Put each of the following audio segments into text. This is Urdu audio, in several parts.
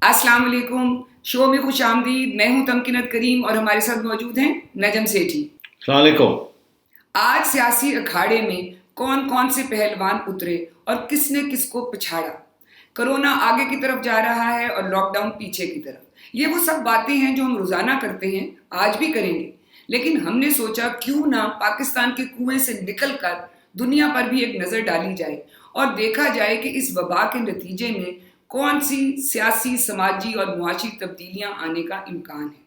السلام علیکم. شو میں خوش آمدید. میں ہوں تمکنت کریم اور ہمارے ساتھ موجود ہیں نجم سیٹھی. السلام علیکم. آج سیاسی اکھاڑے میں کون کون سے پہلوان اترے اور کس نے کس کو پچھاڑا. کرونا آگے کی طرف جا رہا ہے اور لاک ڈاؤن پیچھے کی طرف. یہ وہ سب باتیں ہیں جو ہم روزانہ کرتے ہیں, آج بھی کریں گے, لیکن ہم نے سوچا کیوں نہ پاکستان کے کنویں سے نکل کر دنیا پر بھی ایک نظر ڈالی جائے اور دیکھا جائے کہ اس وبا کے نتیجے میں کون سی سیاسی, سماجی اور معاشی تبدیلیاں آنے کا امکان ہے.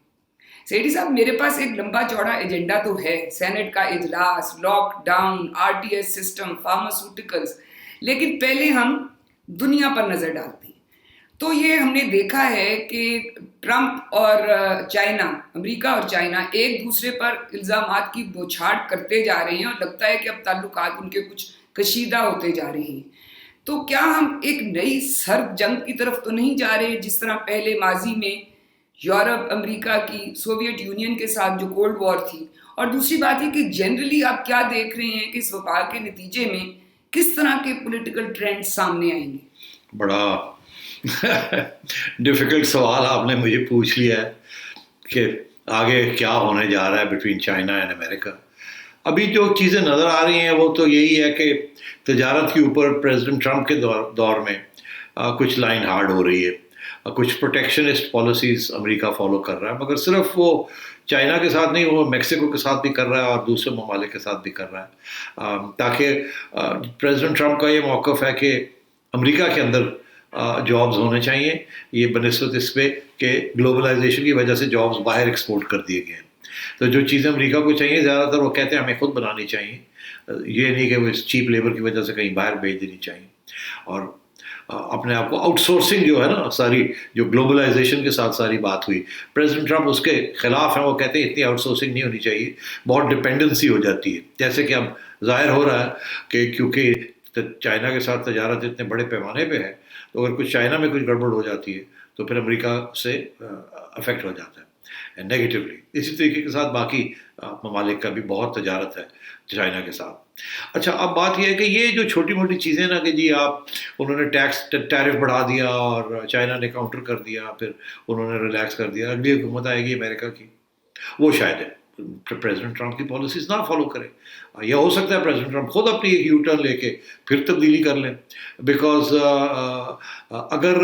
سیٹھی صاحب, میرے پاس ایک لمبا چوڑا ایجنڈا تو ہے, سینٹ کا اجلاس, lockdown, RTI system, pharmaceuticals, لیکن پہلے ہم دنیا پر نظر ڈالتے ہیں. تو یہ ہم نے دیکھا ہے کہ ٹرمپ اور چائنا, امریکہ اور چائنا ایک دوسرے پر الزامات کی بوچھاڑ کرتے جا رہے ہیں اور لگتا ہے کہ اب تعلقات ان کے کچھ کشیدہ ہوتے جا رہے ہیں. تو کیا ہم ایک نئی سرد جنگ کی طرف تو نہیں جا رہے جس طرح پہلے ماضی میں یورپ, امریکہ کی سوویت یونین کے ساتھ جو کولڈ وار تھی. اور دوسری بات یہ کہ جنرلی آپ کیا دیکھ رہے ہیں کہ اس وبا کے نتیجے میں کس طرح کے پولیٹیکل ٹرینڈ سامنے آئیں گے. بڑا ڈیفیکلٹ سوال آپ نے مجھے پوچھ لیا ہے کہ آگے کیا ہونے جا رہا ہے بٹوین چائنا اینڈ امریکہ. ابھی جو چیزیں نظر آ رہی ہیں وہ تو یہی ہے کہ تجارت کے اوپر پریزیڈنٹ ٹرمپ کے دور میں کچھ لائن ہارڈ ہو رہی ہے, کچھ پروٹیکشنسٹ پالیسیز امریکہ فالو کر رہا ہے, مگر صرف وہ چائنا کے ساتھ نہیں, وہ میکسیکو کے ساتھ بھی کر رہا ہے اور دوسرے ممالک کے ساتھ بھی کر رہا ہے, تاکہ پریزیڈنٹ ٹرمپ کا یہ موقف ہے کہ امریکہ کے اندر جابز ہونے چاہیے, یہ بنسبت اس پہ کہ گلوبلائزیشن کی وجہ سے جابز باہر ایکسپورٹ کر دیے گئے ہیں. تو جو چیزیں امریکہ کو چاہیے زیادہ تر وہ کہتے ہیں ہمیں خود بنانی چاہیے, یہ نہیں کہ وہ اس چیپ لیبر کی وجہ سے کہیں باہر بھیج دینی چاہیے. اور اپنے آپ کو آؤٹ سورسنگ جو ہے نا, ساری جو گلوبلائزیشن کے ساتھ ساری بات ہوئی, پریزیڈنٹ ٹرمپ اس کے خلاف ہیں. وہ کہتے ہیں اتنی آؤٹ سورسنگ نہیں ہونی چاہیے, بہت ڈپینڈنسی ہو جاتی ہے. جیسے کہ اب ظاہر ہو رہا ہے کہ کیونکہ چائنا کے ساتھ تجارت اتنے بڑے پیمانے پہ ہے, تو اگر کچھ چائنا میں کچھ گڑبڑ ہو جاتی ہے تو پھر امریکہ سے افیکٹ ہو جاتا ہے نیگیٹیولی. اسی طریقے کے ساتھ باقی ممالک کا بھی بہت تجارت ہے چائنا کے ساتھ. اچھا, اب بات یہ ہے کہ یہ جو چھوٹی موٹی چیزیں نا کہ جی آپ انہوں نے ٹیرف بڑھا دیا اور چائنا نے کاؤنٹر کر دیا, پھر انہوں نے ریلیکس کر دیا, اگلی حکومت آئے گی امریکہ کی, وہ شاید پریزیڈنٹ ٹرمپ کی پالیسیز نہ فالو کرے. یا ہو سکتا ہے پریزیڈنٹ ٹرمپ خود اپنی ایک یو ٹرن لے کے پھر تبدیلی کر لیں, بیکاز اگر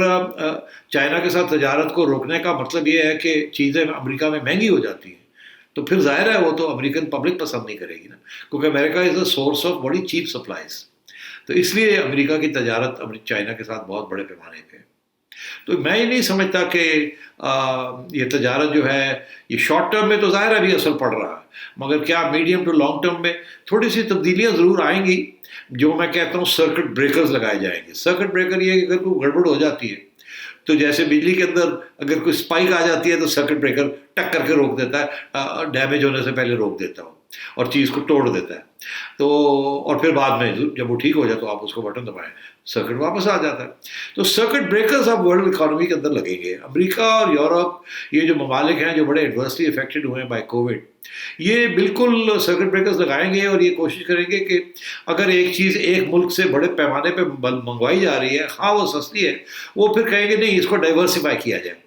چائنا کے ساتھ تجارت کو روکنے کا مطلب یہ ہے کہ چیزیں امریکہ میں مہنگی ہو جاتی ہیں, تو پھر ظاہر ہے وہ تو امریکن پبلک پسند نہیں کرے گی نا, کیونکہ امریکہ از اے سورس آف بڑی چیپ سپلائیز. تو اس لیے امریکہ کی تجارت چائنا کے ساتھ بہت بڑے پیمانے پہ. تو میں یہ نہیں سمجھتا کہ یہ تجارت جو ہے یہ شارٹ ٹرم میں تو ظاہر ہے ابھی اثر پڑ رہا ہے, مگر کیا میڈیم ٹو لانگ ٹرم میں تھوڑی سی تبدیلیاں ضرور آئیں گی. جو میں کہتا ہوں سرکٹ بریکرز لگائے جائیں گے. سرکٹ بریکر یہ ہے کہ اگر کوئی گڑبڑ ہو جاتی ہے تو جیسے بجلی کے اندر اگر کوئی اسپائک آ جاتی ہے تو سرکٹ بریکر ٹک کر کے روک دیتا ہے, ڈیمیج ہونے سے پہلے روک دیتا ہو اور چیز کو توڑ دیتا ہے. تو اور پھر بعد میں جب وہ ٹھیک ہو جائے تو آپ اس کو بٹن دبائیں, سرکٹ واپس آ جاتا ہے. تو سرکٹ بریکرز اب ورلڈ اکانومی کے اندر لگیں گے. امریکہ اور یورپ یہ جو ممالک ہیں جو بڑے ایڈورسلی افیکٹڈ ہوئے ہیں بائی کووڈ, یہ بالکل سرکٹ بریکرز لگائیں گے اور یہ کوشش کریں گے کہ اگر ایک چیز ایک ملک سے بڑے پیمانے پہ منگوائی جا رہی ہے, ہاں وہ سستی ہے, وہ پھر کہیں گے نہیں اس کو ڈائیورسیفائی کیا جائے.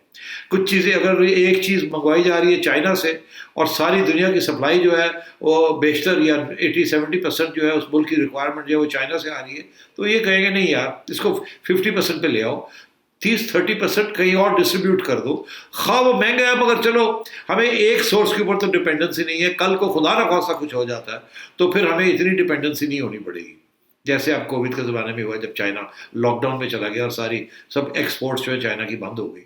کچھ چیزیں اگر ایک چیز منگوائی جا رہی ہے چائنا سے اور ساری دنیا کی سپلائی جو ہے وہ بیشتر یا 80-70% جو ہے اس ملک کی ریکوائرمنٹ جو ہے وہ چائنا سے آ رہی ہے, تو یہ کہیں گے نہیں یار اس کو 50% پہ لے آؤ, 30-30% کہیں اور ڈسٹریبیوٹ کر دو, خواہ وہ مہنگا ہے مگر چلو ہمیں ایک سورس کے اوپر تو ڈپینڈنسی نہیں ہے. کل کو خدا نہ خواستہ کچھ ہو جاتا ہے تو پھر ہمیں اتنی ڈپینڈنسی نہیں ہونی پڑے گی, جیسے اب کووڈ کے زمانے میں ہوا جب چائنا لاک ڈاؤن میں چلا گیا اور ساری سب ایکسپورٹس جو ہے چائنا کی بند ہو گئی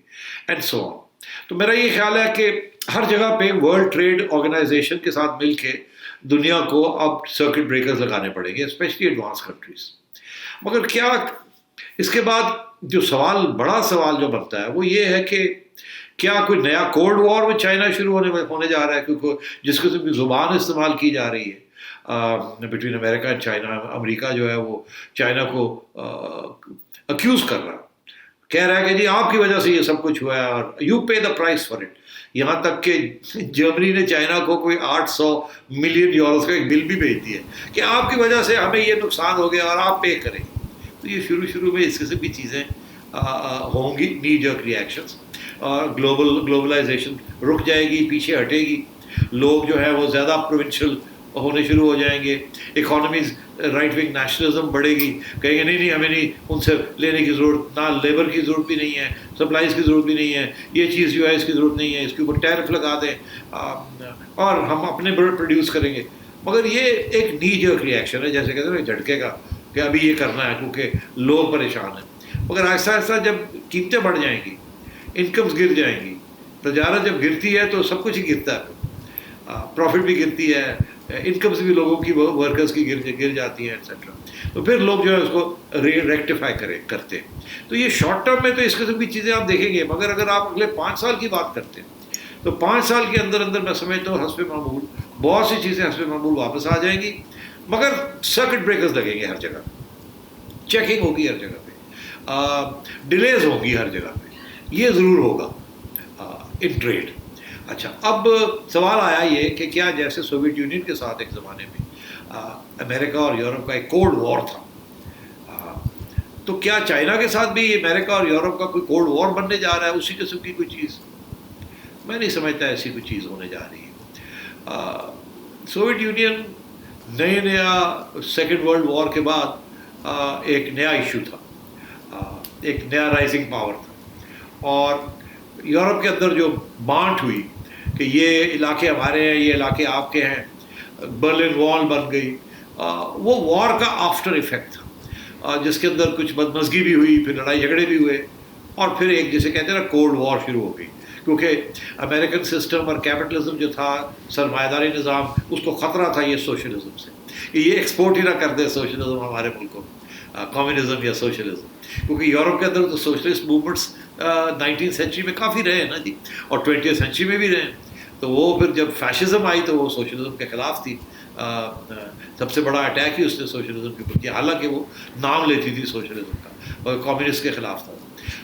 اینڈ سو آن. تو میرا یہ خیال ہے کہ ہر جگہ پہ ورلڈ ٹریڈ آرگنائزیشن کے ساتھ مل کے دنیا کو اب سرکٹ بریکرز لگانے پڑیں گے, اسپیشلی ایڈوانس کنٹریز. مگر کیا اس کے بعد جو بڑا سوال جو بنتا ہے وہ یہ ہے کہ کیا کوئی نیا کولڈ وار میں چائنا شروع ہونے جا رہا ہے, کیونکہ جس قسم کی زبان استعمال کی جا رہی ہے بٹوین امریکہ اینڈ چائنا. امریکہ جو ہے وہ چائنا کو اکیوز کر رہا, کہہ رہا ہے کہ جی آپ کی وجہ سے یہ سب کچھ ہوا ہے اور you pay the price for it. یہاں تک کہ جرمنی نے چائنا کو کوئی 800 ملین یوروز کا ایک بل بھی بھیج دیا کہ آپ کی وجہ سے ہمیں یہ نقصان ہو گیا اور آپ پے کریں. تو یہ شروع میں اس قسم کی چیزیں ہوں گی نی جرک ریئیکشنز, اور گلوبلائزیشن رک جائے گی, پیچھے ہٹے گی, لوگ جو ہے وہ زیادہ پروونشل ہونے شروع ہو جائیں گے, اکانومیز رائٹ ونگ نیشنلزم بڑھے گی, کہیں گے نہیں ہمیں نہیں ان سے لینے کی ضرورت, نہ لیبر کی ضرورت بھی نہیں ہے, سپلائز کی ضرورت بھی نہیں ہے, یہ چیز جو ہے اس کی ضرورت نہیں ہے, اس کے اوپر ٹیرف لگا دیں اور ہم اپنے پروڈیوس کریں گے. مگر یہ ایک نی جرک ریئیکشن ہے, جیسے کہتے ہیں جھٹکے کا, کہ ابھی یہ کرنا ہے کیونکہ لوگ پریشان ہیں. مگر آہستہ آہستہ جب قیمتیں بڑھ جائیں گی, انکمز گر جائیں گی, تجارت جب گرتی ہے تو سب کچھ ہی گرتا ہے, پروفٹ بھی گرتی ہے, انکمز بھی لوگوں کی ورکرز کی گر جاتی ہیں ایٹسیٹرا, تو پھر لوگ جو ہے اس کو ریکٹیفائی کرتے ہیں. تو یہ شارٹ ٹرم میں تو اس قسم کی چیزیں آپ دیکھیں گے, مگر اگر آپ اگلے 5 سال کی بات کرتے ہیں تو 5 سال کے اندر اندر میں سمجھتا ہوں حسب معمول بہت سی چیزیں حسب معمول واپس آ جائیں گی, مگر سرکٹ بریکرز لگیں گے ہر جگہ, چیکنگ ہوگی ہر جگہ پہ, ڈیلیز ہوں گی ہر جگہ پہ, یہ ضرور ہوگا ان ٹریڈ. اچھا, اب سوال آیا یہ کہ کیا جیسے سوویت یونین کے ساتھ ایک زمانے میں امریکہ اور یورپ کا ایک کولڈ وار تھا, تو کیا چائنا کے ساتھ بھی امریکہ اور یورپ کا کوئی کولڈ وار بننے جا رہا ہے, اسی قسم کی کوئی چیز؟ میں نہیں سمجھتا ایسی کوئی چیز ہونے جا رہی ہے. سوویت یونین نیا سیکنڈ ورلڈ وار کے بعد ایک نیا ایشو تھا, ایک نیا رائزنگ پاور تھا, اور یورپ کے اندر جو بانٹ ہوئی کہ یہ علاقے ہمارے ہیں, یہ علاقے آپ کے ہیں, برلن وال بن گئی, وہ وار کا آفٹر ایفیکٹ تھا, جس کے اندر کچھ بدمزگی بھی ہوئی, پھر لڑائی جھگڑے بھی ہوئے, اور پھر ایک جسے کہتے ہیں نا کولڈ وار شروع ہو گئی, کیونکہ امریکن سسٹم اور کیپٹلزم جو تھا, سرمایہ داری نظام, اس کو خطرہ تھا یہ سوشلزم سے, کہ یہ ایکسپورٹ ہی نہ کر دے سوشلزم ہمارے ملکوں میں, کمیونزم یا سوشلزم, کیونکہ یورپ کے اندر تو سوشلسٹ موومنٹس 19 سینچری میں کافی رہے ہیں نا جی, اور 20 سینچری میں بھی رہے ہیں. تو وہ پھر جب فیشزم آئی تو وہ سوشلزم کے خلاف تھی, سب سے بڑا اٹیک ہی اس نے سوشلزم کے اوپر کیا, حالانکہ وہ نام لیتی تھی سوشلزم کا, اور کمیونسٹ کے خلاف تھا.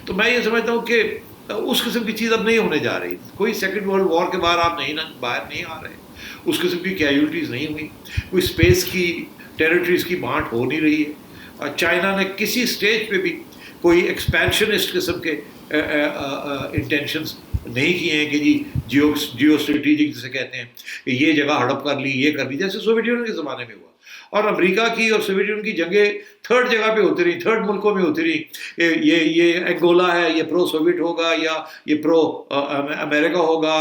تو میں یہ سمجھتا ہوں کہ اس قسم کی چیز اب نہیں ہونے جا رہی. کوئی سیکنڈ ورلڈ وار کے بعد آپ باہر نہیں آ رہے, اس قسم کی کیجولٹیز نہیں ہوئی, کوئی اسپیس کی ٹیریٹریز کی بانٹ ہو نہیں رہی ہے. چائنا نے کسی اسٹیج پہ بھی کوئی ایکسپینشنسٹ قسم کے انٹینشنز نہیں کیے ہیں کہ جی جیو اسٹریٹجک جسے کہتے ہیں کہ یہ جگہ ہڑپ کر لی, یہ کر لی, جیسے سوویت یونین کے زمانے میں ہوا. اور امریکہ کی اور سوویت یونین کی جنگیں تھرڈ جگہ پہ ہوتی رہی, تھرڈ ملکوں میں ہوتی رہی, یہ انگولا ہے, یہ پرو سوویت ہوگا, یا یہ پرو امریکہ ہوگا,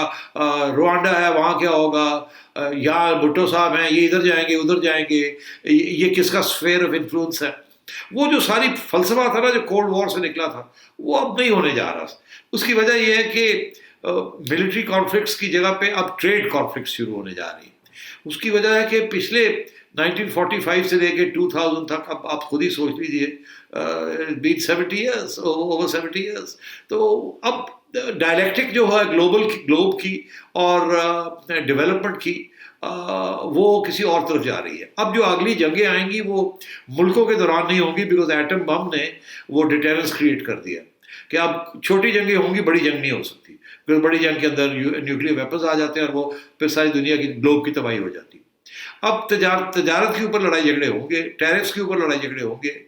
روانڈا ہے وہاں کیا ہوگا, یا بھٹو صاحب ہیں یہ ادھر جائیں گے ادھر جائیں گے, یہ کس کا اسفیئر آف انفلوئنس ہے. وہ جو ساری فلسفہ تھا نا جو کولڈ وار سے نکلا تھا, وہ اب نہیں ہونے جا رہا. اس کی وجہ یہ ہے کہ ملٹری کانفلکٹس کی جگہ پہ اب ٹریڈ کانفلکٹس شروع ہونے جا رہی ہیں. اس کی وجہ ہے کہ پچھلے 1945 سے لے کے 2000 تک, اب آپ خود ہی سوچ لیجیے, بین 70 ایئرس, اوور 70 ایئرس, تو اب ڈائلیکٹک جو ہے گلوب کی اور ڈیولپمنٹ کی, وہ کسی اور طرف جا رہی ہے. اب جو اگلی جنگیں آئیں گی وہ ملکوں کے دوران نہیں ہوں گی, بیکاز ایٹم بم نے وہ ڈیٹرنس کریٹ کر دیا کہ اب چھوٹی جنگیں ہوں گی, بڑی جنگ نہیں ہو سکتی, کیونکہ بڑی جنگ کے اندر نیوکلیر ویپنز آ جاتے ہیں اور وہ پھر ساری دنیا کی گلوب کی تباہی ہو جاتی ہے. اب تجارت کے اوپر لڑائی جھگڑے ہوں گے, ٹیرفس کے اوپر لڑائی جھگڑے ہوں گے,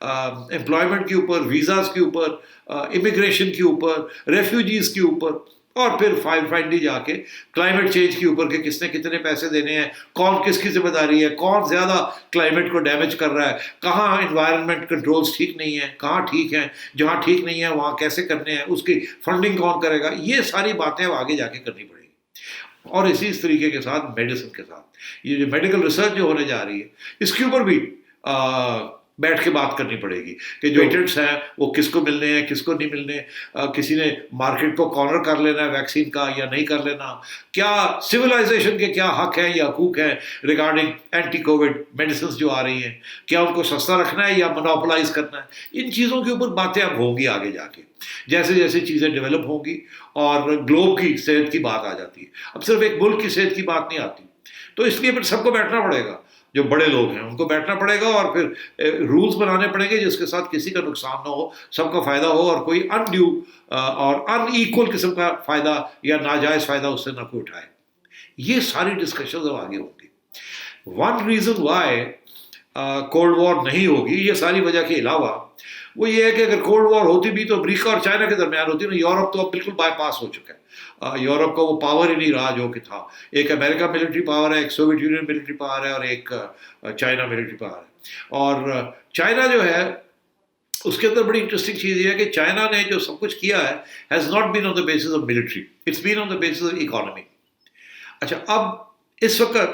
امپلائمنٹ کے اوپر, ویزاز کے اوپر, امیگریشن کے اوپر, ریفیوجیز کے اوپر, اور پھر فائنلی جا کے کلائمیٹ چینج کے اوپر کہ کس نے کتنے پیسے دینے ہیں, کون کس کی ذمہ داری ہے, کون زیادہ کلائمیٹ کو ڈیمیج کر رہا ہے, کہاں انوائرمنٹ کنٹرولز ٹھیک نہیں ہیں, کہاں ٹھیک ہیں, جہاں ٹھیک نہیں ہے وہاں کیسے کرنے ہیں, اس کی فنڈنگ کون کرے گا. یہ ساری باتیں اب آگے جا کے کرنی پڑیں گی. اور اس طریقے کے ساتھ میڈیسن کے ساتھ یہ جو میڈیکل ریسرچ جو ہونے جا رہی ہے, اس کے اوپر بھی بیٹھ کے بات کرنی پڑے گی کہ جو پیٹنٹس ہیں وہ کس کو ملنے ہیں, کس کو نہیں ملنے, کسی نے مارکیٹ کو کارنر کر لینا ہے ویکسین کا یا نہیں کر لینا, کیا سویلائزیشن کے کیا حق ہیں یا حقوق ہیں ریگارڈنگ اینٹی کووڈ میڈیسنس جو آ رہی ہیں, کیا ان کو سستا رکھنا ہے یا مونوپلائز کرنا ہے. ان چیزوں کے اوپر باتیں اب ہوں گی آگے جا کے, جیسے جیسے چیزیں ڈیولپ ہوں گی اور گلوب کی صحت کی بات آ جاتی ہے. اب صرف ایک ملک کی صحت کی بات نہیں آتی, تو اس لیے پھر سب کو بیٹھنا پڑے گا, جو بڑے لوگ ہیں ان کو بیٹھنا پڑے گا, اور پھر رولز بنانے پڑیں گے جس کے ساتھ کسی کا نقصان نہ ہو, سب کا فائدہ ہو, اور کوئی انڈیو اور ان ایکول قسم کا فائدہ یا ناجائز فائدہ اس سے نہ کوئی اٹھائے. یہ ساری ڈسکشنز اب آگے ہوں گی. One reason why cold war نہیں ہوگی، یہ ساری وجہ کے علاوہ وہ یہ ہے کہ اگر کولڈ وار ہوتی بھی تو امریکہ اور چائنا کے درمیان ہوتی نا. یورپ تو اب بالکل بائی پاس ہو چکا ہے، یورپ کا وہ پاور ہی نہیں رہا جو کہ تھا. ایک امریکہ ملٹری پاور ہے، ایک سوویت یونین ملٹری پاور ہے، اور ایک چائنا ملٹری پاور ہے. اور چائنا جو ہے اس کے اندر بڑی انٹرسٹنگ چیز یہ ہے کہ چائنا نے جو سب کچھ کیا ہے has not been on the basis of military, it's been on the basis of economy. اچھا، اب اس وقت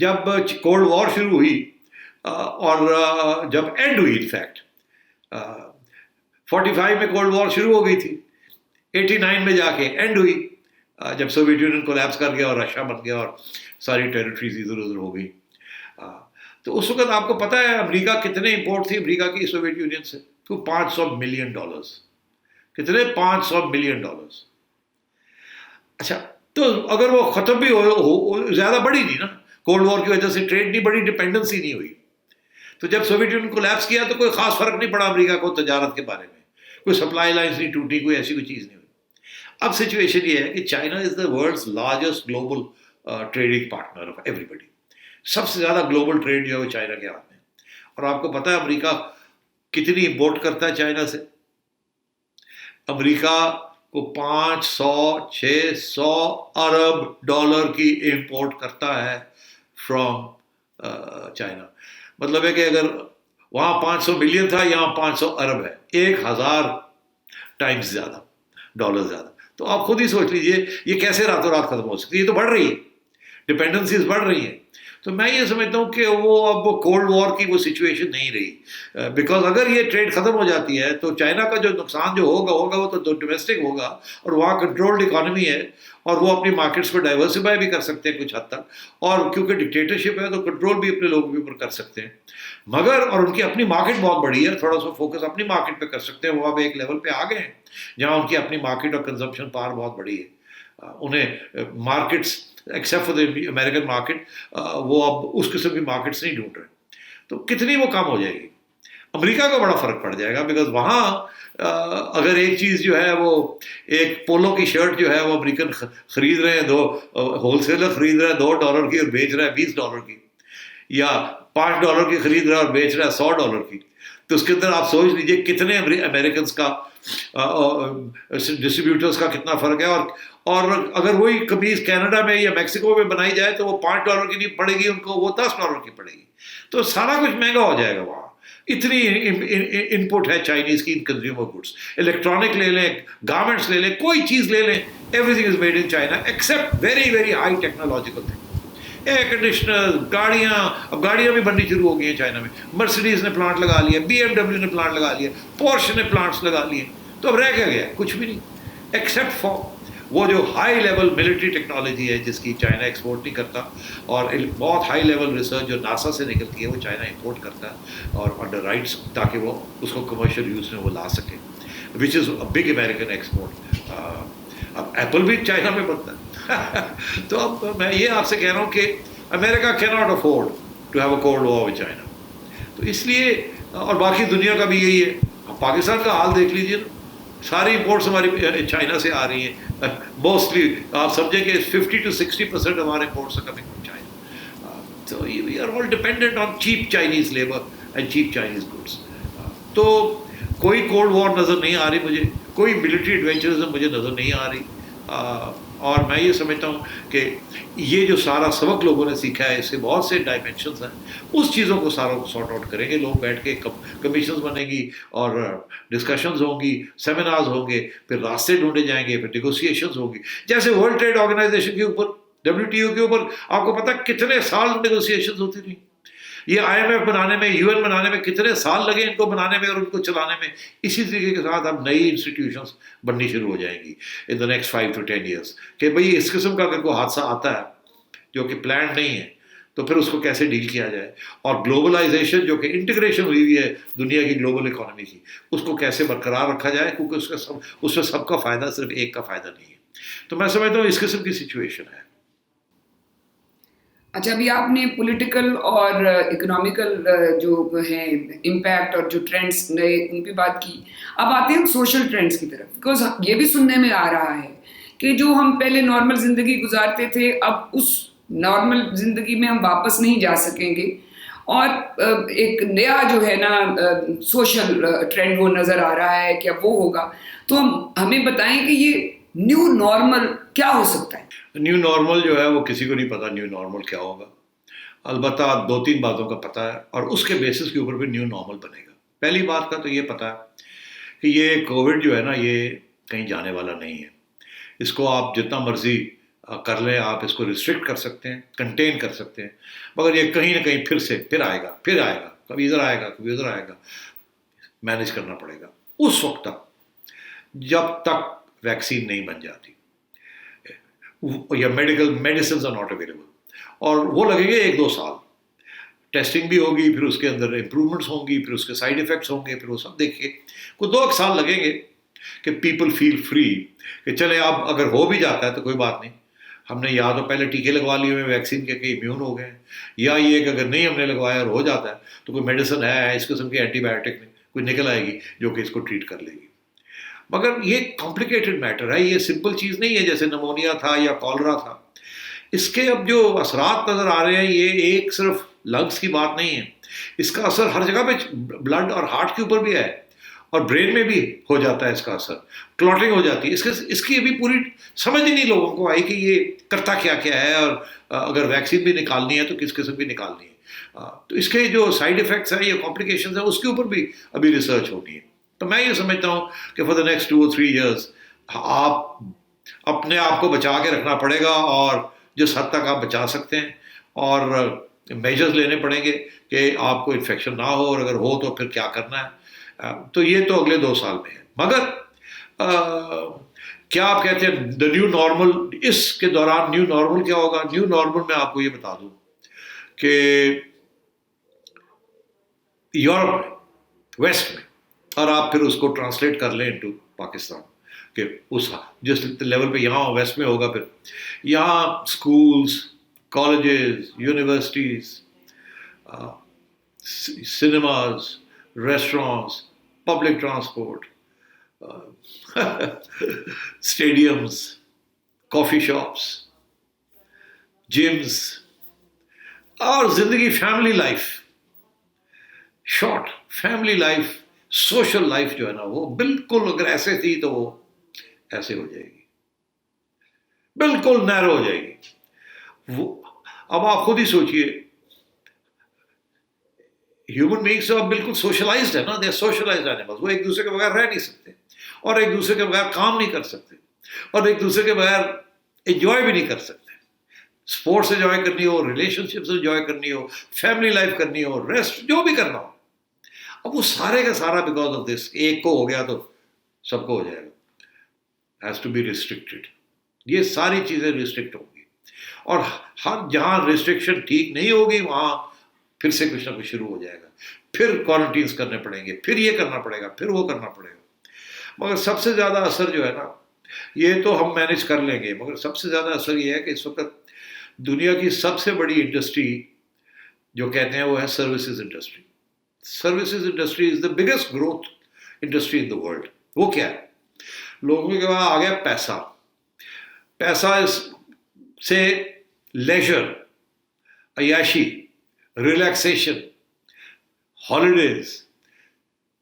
جب کولڈ وار شروع ہوئی اور جب اینڈ ہوئی، انفیکٹ 45 میں کولڈ وار شروع ہو گئی تھی، 89 میں جا کے اینڈ ہوئی جب سوویت یونین کولیپس کر گیا اور رشیا بن گیا اور ساری ٹیریٹریز ادھر ادھر ہو گئی. تو اس وقت آپ کو پتہ ہے امریکہ کتنے امپورٹ تھی امریکہ کی سوویت یونین سے؟ تو $500 ملین. کتنے؟ $500 ملین. اچھا، تو اگر وہ ختم بھی ہو زیادہ بڑی نہیں نا، کولڈ وار کی وجہ سے ٹریڈ نہیں بڑی، ڈپینڈنسی نہیں ہوئی. تو جب سوویت یونین کو لیپس کیا تو کوئی خاص فرق نہیں پڑا امریکہ کو تجارت کے بارے میں، کوئی سپلائی لائنس نہیں ٹوٹی، کوئی ایسی کوئی چیز نہیں ہوئی. اب سچویشن یہ ہے کہ China is the world's largest global trading partner of everybody. سب سے زیادہ گلوبل ٹریڈ جو ہے وہ چائنا کے ہاتھ میں. اور آپ کو پتہ ہے امریکہ کتنی امپورٹ کرتا ہے چائنا سے؟ امریکہ کو 500-600 ارب ڈالر کی امپورٹ کرتا ہے فرام چائنا. مطلب ہے کہ اگر وہاں 500 ملین تھا، یہاں 500 ارب ہے، 1000 ٹائمز زیادہ، ڈالر زیادہ. تو آپ خود ہی سوچ لیجئے یہ کیسے راتوں رات ختم ہو سکتی ہے. یہ تو بڑھ رہی ہے، ڈپینڈنسیز بڑھ رہی ہیں. تو میں یہ سمجھتا ہوں کہ وہ اب کولڈ وار کی وہ سچویشن نہیں رہی، بیکاز اگر یہ ٹریڈ ختم ہو جاتی ہے تو چائنا کا جو نقصان جو ہوگا وہ تو ڈومیسٹک ہوگا، اور وہاں کنٹرولڈ اکانومی ہے اور وہ اپنی مارکیٹس کو ڈائیورسفائی بھی کر سکتے ہیں کچھ حد تک، اور کیونکہ ڈکٹیٹرشپ ہے تو کنٹرول بھی اپنے لوگوں کے اوپر کر سکتے ہیں. مگر اور ان کی اپنی مارکیٹ بہت بڑی ہے، تھوڑا سا فوکس اپنی مارکیٹ پہ کر سکتے ہیں. وہ اب ایک لیول پہ آ گئے ہیں جہاں ان کی اپنی مارکیٹ اور کنزمپشن پاور بہت بڑی ہے. انہیں markets except for the American market وہ اب اس قسم کی مارکیٹس نہیں ڈھونڈ رہے. تو کتنی وہ کم ہو جائے گی. امریکہ کو بڑا فرق پڑ جائے گا، بیکاز وہاں اگر ایک چیز جو ہے وہ ایک پولو کی شرٹ جو ہے وہ امریکن خرید رہے ہیں، ہول سیلر خرید رہے ہیں $2 کی اور بیچ رہا ہے $20 کی، یا $5 کی خرید رہا ہے اور بیچ رہا ہے $100 کی. تو اس کے اندر آپ سوچ لیجئے کتنے امریکنس کا ڈسٹریبیوٹرس کا کتنا فرق ہے. اور اگر وہی قمیض کینیڈا میں یا میکسیکو میں بنائی جائے تو وہ $5 کی نہیں پڑے گی ان کو، وہ $10 کی پڑے گی. تو سارا کچھ مہنگا ہو جائے گا. وہاں اتنی انپٹ ہے چائنیز کی ان کنزیومر گڈس. الیکٹرانک لے لیں، گارمنٹس لے لیں، کوئی چیز لے لیں، every thing is made in China accept very very high technological thing. Air conditioner, گاڑیاں، اب گاڑیاں بھی بننی شروع ہو گئی ہیں چائنا میں. مرسیڈیز نے پلانٹ لگا لیا، BMW نے پلانٹ لگا لیا، پورش نے پلانٹس لگا لیے. تو اب رہ کیا گیا؟ کچھ بھی نہیں، ایکسیپٹ فار وہ جو ہائی لیول ملٹری ٹیکنالوجی ہے جس کی چائنا ایکسپورٹ نہیں کرتا، اور بہت ہائی لیول ریسرچ جو ناسا سے نکلتی ہے وہ چائنا امپورٹ کرتا ہے اور انڈر رائٹس، تاکہ وہ اس کو کمرشل یوز میں وہ لا سکے، وچ از اے بگ امریکن ایکسپورٹ. اب ایپل بھی چائنا میں بنتا ہے. تو اب میں یہ آپ سے کہہ رہا ہوں کہ امریکہ کی not afford to have a cold war with China. تو اس لیے، اور باقی دنیا کا بھی یہی ہے. پاکستان کا حال دیکھ لیجیے نا، ساری امپورٹس ہماری چائنا سے آ رہی ہیں. موسٹلی آپ سمجھیں کہ 50 to 60% ہمارے imports are coming from China. So we are all dependent on cheap Chinese labor and cheap Chinese goods. تو کوئی کولڈ وار نظر نہیں آ رہی مجھے، کوئی ملٹری ایڈونچرزم مجھے نظر نہیں آ رہی. اور میں یہ سمجھتا ہوں کہ یہ جو سارا سبق لوگوں نے سیکھا ہے اس کے بہت سے ڈائمینشنز ہیں. اس چیزوں کو ساروں کو سارٹ آؤٹ کریں گے لوگ بیٹھ کے، کمیشنز بنے گی اور ڈسکشنز ہوں گی، سیمینارز ہوں گے، پھر راستے ڈھونڈے جائیں گے، پھر نیگوسیشنز ہوں گی. جیسے ورلڈ ٹریڈ آرگنائزیشن کے اوپر، WTO کے اوپر آپ کو پتہ کتنے سال نیگوسیشنز ہوتی تھیں. یہ IMF بنانے میں، UN بنانے میں کتنے سال لگے ان کو بنانے میں اور ان کو چلانے میں. اسی طریقے کے ساتھ اب نئی انسٹیٹیوشنز بننی شروع ہو جائیں گی ان دا نیکسٹ 5 to 10 years کہ بھئی اس قسم کا اگر کوئی حادثہ آتا ہے جو کہ پلانڈ نہیں ہے تو پھر اس کو کیسے ڈیل کیا جائے. اور گلوبلائزیشن جو کہ انٹیگریشن ہوئی ہے دنیا کی گلوبل اکانومی کی، اس کو کیسے برقرار رکھا جائے، کیونکہ اس میں سب کا فائدہ صرف ایک کا فائدہ نہیں ہے. تو میں سمجھتا ہوں اس قسم کی سچویشن ہے. اچھا، ابھی آپ نے پولیٹیکل اور اکنامیکل جو ہیں امپیکٹ اور جو ٹرینڈس نئے ان پہ بات کی. اب آتے ہیں سوشل ٹرینڈس کی طرف، بیکاز یہ بھی سننے میں آ رہا ہے کہ جو ہم پہلے نارمل زندگی گزارتے تھے اب اس نارمل زندگی میں ہم واپس نہیں جا سکیں گے. اور ایک نیا جو ہے نا سوشل ٹرینڈ وہ نظر آ رہا ہے کہ اب وہ ہوگا. تو ہمیں بتائیں کہ یہ نیو نارمل کیا ہو سکتا ہے؟ نیو نارمل جو ہے وہ کسی کو نہیں پتا نیو نارمل کیا ہوگا. البتہ 2-3 باتوں کا پتہ ہے اور اس کے بیسس کے اوپر بھی نیو نارمل بنے گا. پہلی بات کا تو یہ پتہ ہے کہ یہ کووڈ جو ہے نا یہ کہیں جانے والا نہیں ہے. اس کو آپ جتنا مرضی کر لیں, آپ اس کو ریسٹرکٹ کر سکتے ہیں, کنٹین کر سکتے ہیں, مگر یہ کہیں نہ کہیں پھر آئے گا, کبھی ادھر آئے گا, کبھی ادھر آئے گا. مینیج کرنا پڑے گا اس وقت تک جب تک ویکسین نہیں بن جاتی یا میڈیسنز آر ناٹ اویلیبل. اور وہ لگیں گے 1-2 سال. ٹیسٹنگ بھی ہوگی, پھر اس کے اندر امپرومنٹس ہوں گی, پھر اس کے سائڈ ایفیکٹس ہوں گے, پھر وہ سب دیکھیے کوئی 2 سال لگیں گے کہ پیپل فیل فری کہ چلے اب اگر ہو بھی جاتا ہے تو کوئی بات نہیں, ہم نے یا تو پہلے ٹیکے لگوا لیے ہوئے ویکسین کے کہ امیون ہو گئے, یا یہ کہ اگر نہیں ہم نے لگوایا اور ہو جاتا ہے تو کوئی میڈیسن ہے اس قسم کی اینٹی بایوٹک میں کوئی نکل آئے گی جو کہ اس کو ٹریٹ کر لے گی. مگر یہ کمپلیکیٹڈ میٹر ہے, یہ سمپل چیز نہیں ہے جیسے نمونیا تھا یا کالرا تھا. اس کے اب جو اثرات نظر آ رہے ہیں یہ ایک صرف لنگس کی بات نہیں ہے, اس کا اثر ہر جگہ پہ بلڈ اور ہارٹ کے اوپر بھی ہے اور برین میں بھی ہو جاتا ہے اس کا اثر, کلوٹنگ ہو جاتی ہے. اس کی ابھی پوری سمجھ ہی نہیں لوگوں کو آئی کہ یہ کرتا کیا ہے, اور اگر ویکسین بھی نکالنی ہے تو کس قسم کی نکالنی ہے. تو اس کے جو سائڈ ایفیکٹس ہیں یا کمپلیکیشنز ہیں اس کے اوپر بھی ابھی ریسرچ ہونی ہے. تو میں یہ سمجھتا ہوں کہ for the next 2 or 3 years آپ اپنے آپ کو بچا کے رکھنا پڑے گا, اور جس حد تک آپ بچا سکتے ہیں اور میجرز لینے پڑیں گے کہ آپ کو انفیکشن نہ ہو, اور اگر ہو تو پھر کیا کرنا ہے. تو یہ تو اگلے 2 سال میں ہے. مگر کیا آپ کہتے ہیں دا نیو نارمل, اس کے دوران نیو نارمل کیا ہوگا؟ نیو نارمل میں آپ کو یہ بتا دوں کہ یورپ میں, ویسٹ میں, اور آپ پھر اس کو ٹرانسلیٹ کر لیں انٹو پاکستان کہ اس جس لیول پہ یہاں ویسٹ میں ہوگا, پھر یہاں schools, colleges, universities, cinemas, restaurants, public transport, stadiums, coffee shops, gyms, اور زندگی family life, short family life, social life جو ہے نا وہ بالکل اگر ایسے تھی تو وہ ایسے ہو جائے گی, بالکل نیرو ہو جائے گی. وہ اب آپ خود ہی سوچئے, ہیومن بینگس اب بالکل سوشلائزڈ ہے نا, دے سوشلائزڈ اینیملز. وہ ایک دوسرے کے بغیر رہ نہیں سکتے, اور ایک دوسرے کے بغیر کام نہیں کر سکتے, اور ایک دوسرے کے بغیر انجوائے بھی نہیں کر سکتے. اسپورٹس انجوائے کرنی ہو, ریلیشن شپس انجوائے کرنی ہو, فیملی لائف کرنی ہو, ریسٹ جو بھی کرنا ہو, اب وہ سارے کا سارا بیکاز آف دس, ایک کو ہو گیا تو سب کو ہو جائے گا. Has to be restricted. یہ ساری چیزیں ریسٹرکٹ ہوں گی, اور ہر جہاں ریسٹرکشن ٹھیک نہیں ہوگی وہاں پھر سے کچھ نہ کچھ شروع ہو جائے گا, پھر کوارنٹینس کرنے پڑیں گے, پھر یہ کرنا پڑے گا, پھر وہ کرنا پڑے گا. مگر سب سے زیادہ اثر جو ہے نا, یہ تو ہم مینیج کر لیں گے, مگر سب سے زیادہ اثر یہ ہے کہ اس وقت دنیا کی سب سے بڑی انڈسٹری جو کہتے ہیں وہ ہے services industry. Services industry is the biggest growth industry in the world. وہ کیا ہے؟ لوگوں کے پاس آ گیا پیسہ. پیسہ سے لیجر, عیاشی, ریلیکسیشن, ہالیڈیز,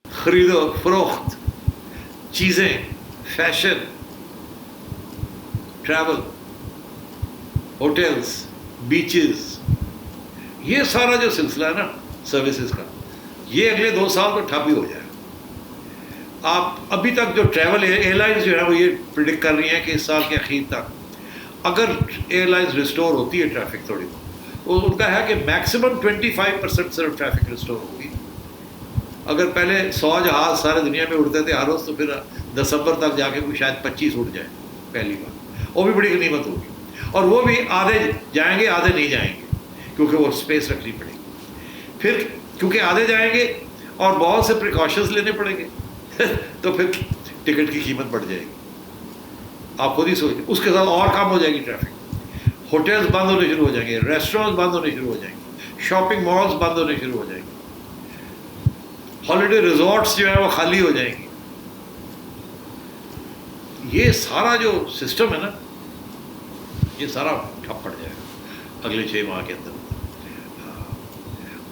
خرید و فروخت, چیزیں, فیشن, ٹریول, ہوٹلز, بیچز, یہ سارا جو سلسلہ ہے نا سروسز کا, یہ اگلے 2 سال تو ٹھپ ہی ہو جائے گا. آپ ابھی تک جو ٹریول ایئر لائنز جو ہے وہ یہ پریڈکٹ کر رہی ہیں کہ اس سال کے اخیر تک اگر ایئر لائنز ریسٹور ہوتی ہے ٹریفک تھوڑی تو ان کا ہے کہ میکسیمم 25% صرف ٹریفک ریسٹور ہوگی. اگر پہلے 100 جہاز سارے دنیا میں اڑتے تھے ہر روز, تو پھر دسمبر تک جا کے کوئی شاید 25 اڑ جائے پہلی بار. وہ بھی بڑی غنیمت ہوگی, اور وہ بھی آدھے جائیں گے آدھے نہیں جائیں گے کیونکہ وہ اسپیس رکھنی پڑے گی. پھر کیونکہ آدھے جائیں گے اور بہت سے پریکاشنز لینے پڑیں گے تو پھر ٹکٹ کی قیمت بڑھ جائے گی. آپ خود ہی سوچیں, اس کے ساتھ اور کام ہو جائے گی ٹریفک. ہوٹلز بند ہونے شروع ہو جائیں گے, ریسٹورینٹس بند ہونے شروع ہو جائیں گے, شاپنگ مالز بند ہونے شروع ہو جائیں گے, ہالیڈے ریزورٹس جو ہیں وہ خالی ہو جائیں گے. یہ سارا جو سسٹم ہے نا یہ سارا ٹھپ پڑ جائے گا اگلے 6 ماہ کے اندر.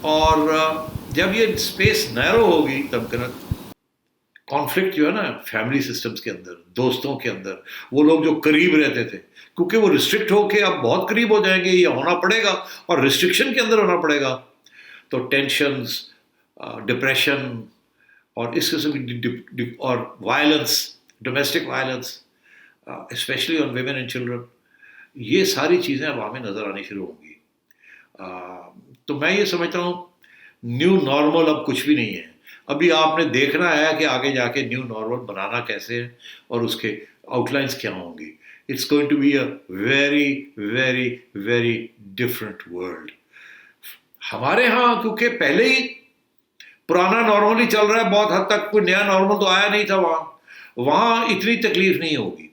اور جب یہ اسپیس نیرو ہوگی تب کانفلکٹ جو ہے نا فیملی سسٹمز کے اندر، دوستوں کے اندر، وہ لوگ جو قریب رہتے تھے کیونکہ وہ ریسٹرکٹ ہو کے اب بہت قریب ہو جائیں گے، یہ ہونا پڑے گا اور ریسٹرکشن کے اندر ہونا پڑے گا، تو ٹینشنز، ڈپریشن اور اس قسم کی اور violence, domestic violence especially on women and children, یہ ساری چیزیں اب ہمیں نظر آنی شروع ہوں گی. تو میں یہ سمجھتا ہوں نیو نارمل اب کچھ بھی نہیں ہے. ابھی آپ نے دیکھنا ہے کہ آگے جا کے نیو نارمل بنانا کیسے ہے اور اس کے آؤٹ لائنس کیا ہوں گی. It's going to be a very very very different world. ہمارے ہاں کیونکہ پہلے ہی پرانا نارمل ہی چل رہا ہے بہت حد تک، کوئی نیا نارمل تو آیا نہیں تھا. وہاں اتنی تکلیف نہیں ہوگی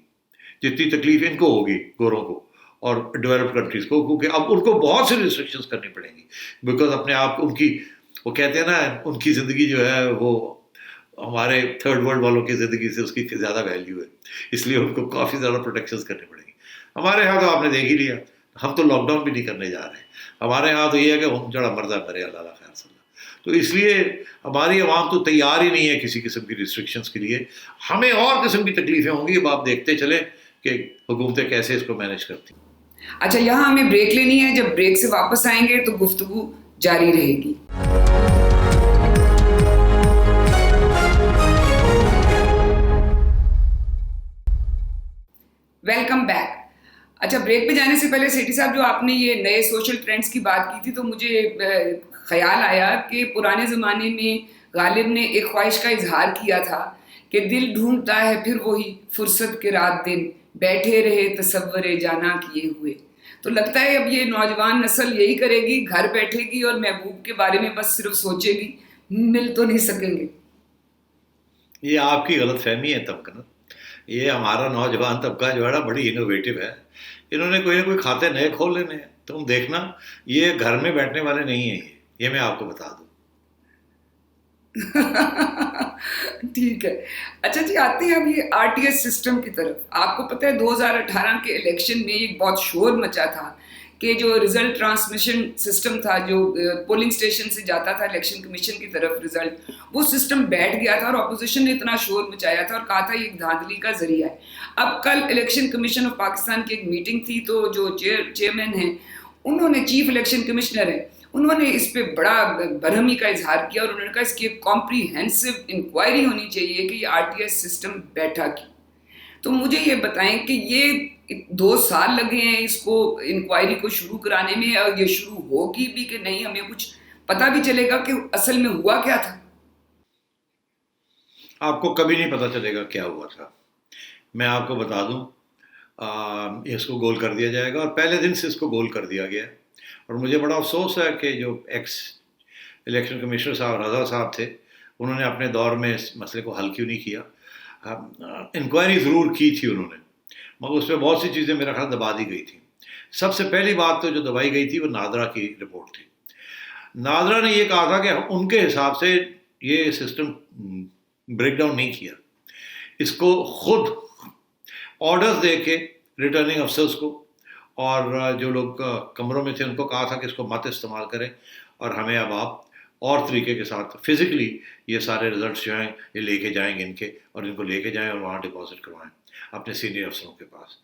جتنی تکلیف ان کو ہوگی، گوروں کو اور ڈیولپڈ کنٹریز کو، کیونکہ اب ان کو بہت سی ریسٹرکشنز کرنی پڑیں گی. بیکاز اپنے آپ ان کی، وہ کہتے ہیں نا ان کی زندگی جو ہے وہ ہمارے تھرڈ ورلڈ والوں کی زندگی سے اس کی زیادہ ویلیو ہے، اس لیے ان کو کافی زیادہ پروٹیکشنز کرنی پڑیں گی. ہمارے یہاں تو آپ نے دیکھ ہی لیا، ہم تو لاک ڈاؤن بھی نہیں کرنے جا رہے. ہمارے یہاں تو یہ ہے کہ ہم جڑا مردہ کرے اللہ خیر صلی اللہ. تو اس لیے ہماری عوام تو تیار ہی نہیں ہے کسی قسم کی ریسٹرکشنز کے لیے. ہمیں اور قسم کی تکلیفیں ہوں گی. اب آپ دیکھتے چلیں کہ حکومتیں کیسے اس کو مینیج کرتی. اچھا، یہاں ہمیں بریک لینی ہے. جب بریک سے واپس آئیں گے تو گفتگو جاری رہے گی. Welcome back. اچھا، بریک پہ جانے سے پہلے سیٹھی صاحب، جو آپ نے یہ نئے سوشل ٹرینڈز کی بات کی تھی تو مجھے خیال آیا کہ پرانے زمانے میں غالب نے ایک خواہش کا اظہار کیا تھا کہ دل ڈھونڈتا ہے پھر وہی فرصت کے رات دن، بیٹھے رہے تصور جانا کیے ہوئے. تو لگتا ہے اب یہ نوجوان نسل یہی کرے گی، گھر بیٹھے گی اور محبوب کے بارے میں بس صرف سوچے گی، مل تو نہیں سکیں گے. یہ آپ کی غلط فہمی ہے تب کا نا. یہ ہمارا نوجوان طبقہ جو ہے نا بڑی انوویٹو ہے. انہوں نے کوئی نہ کوئی کھاتے نئے کھول لینے ہیں. تم دیکھنا یہ گھر میں بیٹھنے والے نہیں ہیں. یہ میں آپ کو بتا دوں. ٹھیک ہے. اچھا جی، آتے ہیں اب یہ آر ٹی ایس سسٹم کی طرف. آپ کو پتہ ہے 2018 کے الیکشن میں ایک بہت شور مچا تھا کہ جو ریزلٹ ٹرانسمیشن سسٹم تھا، جو پولنگ اسٹیشن سے جاتا تھا الیکشن کمیشن کی طرف رزلٹ، وہ سسٹم بیٹھ گیا تھا اور اپوزیشن نے اتنا شور مچایا تھا اور کہا تھا یہ دھاندلی کا ذریعہ ہے. اب کل الیکشن کمیشن آف پاکستان کی ایک میٹنگ تھی تو جو چیئرمین ہیں، انہوں نے، چیف الیکشن کمشنر ہیں، انہوں نے اس پہ بڑا برہمی کا اظہار کیا اور انہوں نے کہا اس کی ایک کمپریہنسو انکوائری ہونی چاہیے کہ یہ آر ٹی ایس سسٹم بیٹھا کی. تو مجھے یہ بتائیں کہ یہ 2 سال لگے ہیں اس کو انکوائری کو شروع کرانے میں، اور یہ شروع ہوگی بھی کہ نہیں، ہمیں کچھ پتہ بھی چلے گا کہ اصل میں ہوا کیا تھا؟ آپ کو کبھی نہیں پتہ چلے گا کیا ہوا تھا. میں آپ کو بتا دوں اس کو گول کر دیا جائے گا، اور پہلے دن سے اس کو گول کر دیا گیا. اور مجھے بڑا افسوس ہے کہ جو ایکس الیکشن کمشنر صاحب رضا صاحب تھے، انہوں نے اپنے دور میں اس مسئلے کو حل کیوں نہیں کیا. انکوائری ضرور کی تھی انہوں نے، مگر اس میں بہت سی چیزیں میرا خیال دبا دی گئی تھیں. سب سے پہلی بات تو جو دبائی گئی تھی وہ نادرا کی رپورٹ تھی. نادرا نے یہ کہا تھا کہ ان کے حساب سے یہ سسٹم بریک ڈاؤن نہیں کیا. اس کو خود آرڈرز دے کے ریٹرننگ افسرز کو اور جو لوگ کمروں میں تھے ان کو کہا تھا کہ اس کو مت استعمال کریں، اور ہمیں اب آپ اور طریقے کے ساتھ فزیکلی یہ سارے رزلٹس جو ہیں یہ لے کے جائیں گے ان کے، اور ان کو لے کے جائیں اور وہاں ڈپازٹ کروائیں اپنے سینئر افسروں کے پاس.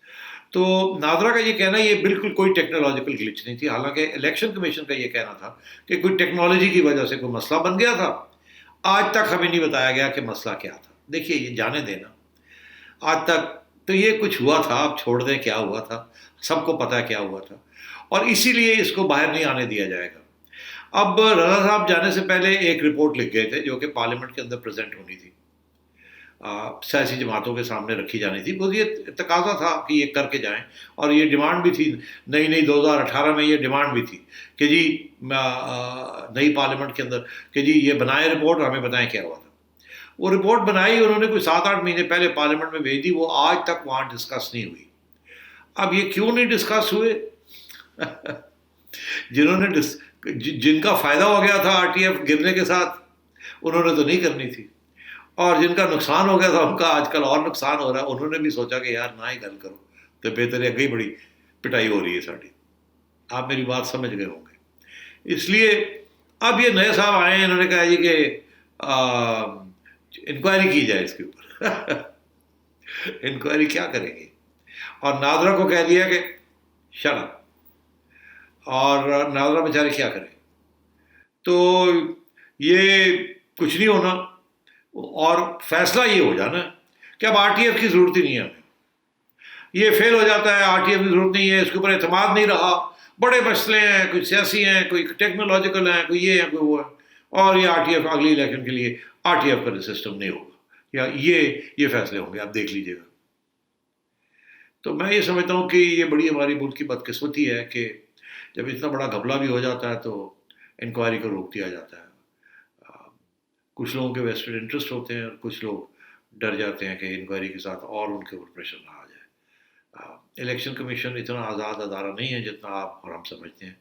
تو نادرا کا یہ کہنا یہ بالکل کوئی ٹیکنالوجیکل گلچ نہیں تھی، حالانکہ الیکشن کمیشن کا یہ کہنا تھا کہ کوئی ٹیکنالوجی کی وجہ سے کوئی مسئلہ بن گیا تھا. آج تک ہمیں نہیں بتایا گیا کہ مسئلہ کیا تھا. دیکھیے یہ جانے دینا، آج تک تو یہ کچھ ہوا تھا، آپ چھوڑ دیں کیا ہوا تھا، سب کو پتہ ہے کیا ہوا تھا، اور اسی لیے اس کو باہر نہیں آنے دیا جائے گا. اب رضا صاحب جانے سے پہلے ایک رپورٹ لکھ گئے تھے جو کہ پارلیمنٹ کے اندر پریزنٹ ہونی تھی، سیاسی جماعتوں کے سامنے رکھی جانی تھی. وہ یہ تقاضا تھا کہ یہ کر کے جائیں، اور یہ ڈیمانڈ بھی تھی. نئی 2018 میں یہ ڈیمانڈ بھی تھی کہ جی نئی پارلیمنٹ کے اندر کہ جی یہ بنائے رپورٹ اور ہمیں بتائیں کیا ہوا تھا. وہ رپورٹ بنائی انہوں نے کوئی 7-8 مہینے پہلے پارلیمنٹ میں بھیج دی، وہ آج تک وہاں ڈسکس نہیں ہوئی. اب یہ کیوں نہیں ڈسکس ہوئے؟ جنہوں نے جن کا فائدہ ہو گیا تھا آر ٹی ایف گرنے کے ساتھ، انہوں نے تو نہیں کرنی تھی، اور جن کا نقصان ہو گیا تھا ان کا آج کل اور نقصان ہو رہا ہے. انہوں نے بھی سوچا کہ یار نہ ہی گل کرو تو بہتر ہے، اگئی بڑی پٹائی ہو رہی ہے ساری. آپ میری بات سمجھ گئے ہوں گے. اس لیے اب یہ نئے صاحب آئے ہیں, انہوں نے کہا جی کہ انکوائری کی جائے اس کے اوپر. انکوائری کیا کریں گے؟ اور ناظرہ کو کہہ دیا کہ شٹ اپ, اور ناظرہ بیچارے کیا کریں. تو یہ کچھ نہیں ہونا, اور فیصلہ یہ ہو جانا کہ اب آر ٹی ایف کی ضرورت ہی نہیں ہے ہمیں. یہ فیل ہو جاتا ہے, آر ٹی ایف کی ضرورت نہیں ہے, اس کے اوپر اعتماد نہیں رہا, بڑے مسئلے ہیں, کوئی سیاسی ہیں, کوئی ٹیکنالوجیکل ہیں, کوئی یہ ہے, کوئی وہ ہے, اور یہ آر ٹی ایف اگلی الیکشن کے لیے آر ٹی ایف کا سسٹم نہیں ہوگا, یا یہ فیصلے ہوں گے, آپ دیکھ لیجیے گا. تو میں یہ سمجھتا ہوں کہ یہ بڑی ہماری ملک کی بدقسمتی ہے کہ جب اتنا بڑا گھپلہ بھی ہو جاتا ہے تو انکوائری کو روک دیا جاتا ہے. کچھ لوگوں کے ویسٹڈ انٹرسٹ ہوتے ہیں, اور کچھ لوگ ڈر جاتے ہیں کہ انکوائری کے ساتھ اور ان کے اوپر پریشر نہ آ جائے. الیکشن کمیشن اتنا آزاد ادارہ نہیں ہے جتنا آپ اور ہم سمجھتے ہیں,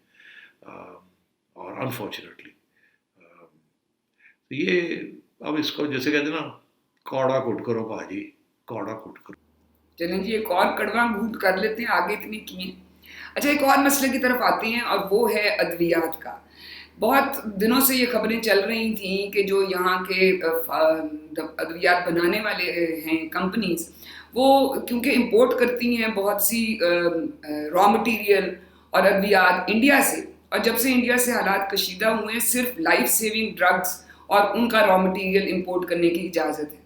اور انفارچونیٹلی یہ اب اس کو جیسے کہتے ہیں نا, کوڑا کوٹ کرو باجی, کوڑا کوٹ کرو. چلیں جی ایک اور کڑوا گھونٹ کر لیتے ہیں, آگے اتنی کیے. اچھا ایک اور مسئلے کی طرف آتے ہیں, اور وہ ہے ادویات کا. بہت دنوں سے یہ خبریں چل رہی تھیں کہ جو یہاں کے ادویات بنانے والے ہیں کمپنیز, وہ کیونکہ امپورٹ کرتی ہیں بہت سی را مٹیریل اور ادویات انڈیا سے, اور جب سے انڈیا سے حالات کشیدہ ہوئے ہیں صرف لائف سیونگ ڈرگس اور ان کا را مٹیریل امپورٹ کرنے کی اجازت ہے.